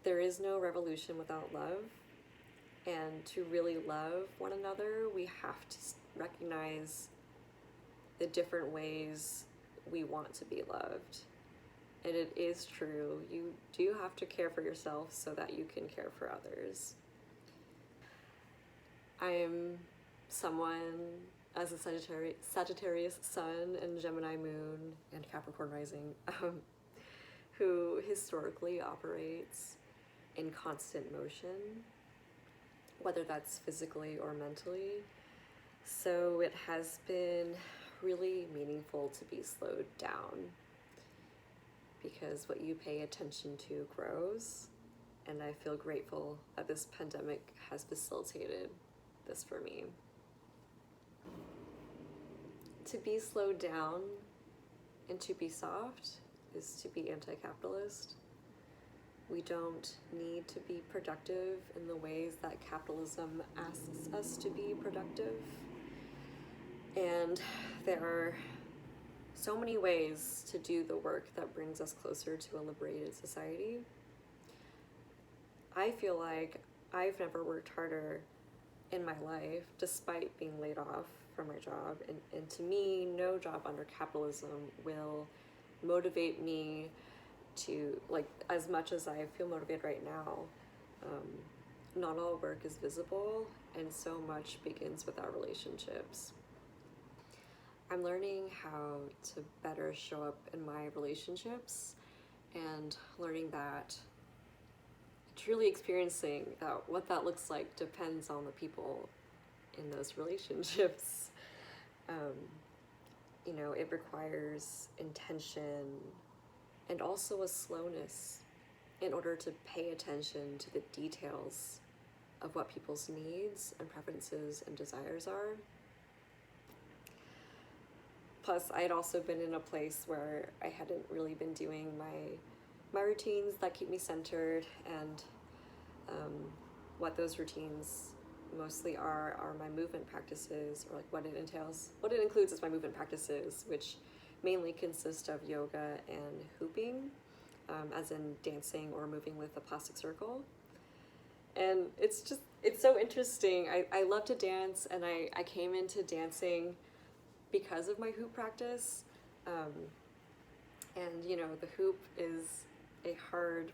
there is no revolution without love. And to really love one another, we have to recognize the different ways we want to be loved. And it is true, you do have to care for yourself so that you can care for others. I am someone, as a Sagittarius sun and Gemini moon and Capricorn rising, who historically operates in constant motion, whether that's physically or mentally. So it has been really meaningful to be slowed down, because what you pay attention to grows, and I feel grateful that this pandemic has facilitated this for me. To be slowed down and to be soft is to be anti-capitalist. We don't need to be productive in the ways that capitalism asks us to be productive. And there are so many ways to do the work that brings us closer to a liberated society. I feel like I've never worked harder in my life despite being laid off from my job. And to me, no job under capitalism will motivate me to, like, as much as I feel motivated right now. Not all work is visible, and so much begins with our relationships. I'm learning how to better show up in my relationships, and learning that truly experiencing that what that looks like depends on the people in those relationships. It requires intention and also a slowness in order to pay attention to the details of what people's needs and preferences and desires are. Plus, I had also been in a place where I hadn't really been doing my routines that keep me centered, and what those routines mostly are my movement practices, or like what it entails. What it includes is my movement practices, which mainly consist of yoga and hooping, as in dancing or moving with a plastic circle. And it's so interesting. I love to dance, and I came into dancing because of my hoop practice. And the hoop is a hard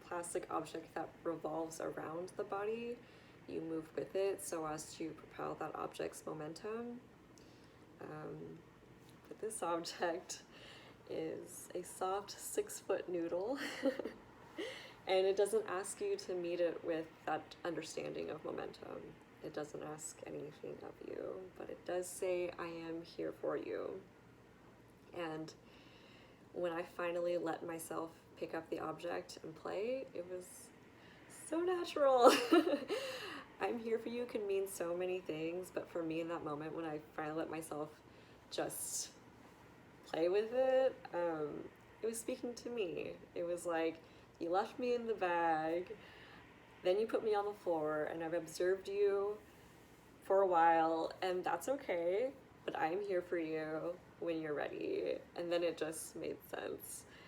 plastic object that revolves around the body. You move with it so as to propel that object's momentum. But this object is a soft 6-foot noodle. And it doesn't ask you to meet it with that understanding of momentum. It doesn't ask anything of you, but it does say, I am here for you. And when I finally let myself pick up the object and play, it was so natural. I'm here for you can mean so many things, but for me in that moment, when I finally let myself just play with it, it was speaking to me. It was like, you left me in the bag, then you put me on the floor, and I've observed you for a while, and that's okay, but I'm here for you when you're ready. And then it just made sense.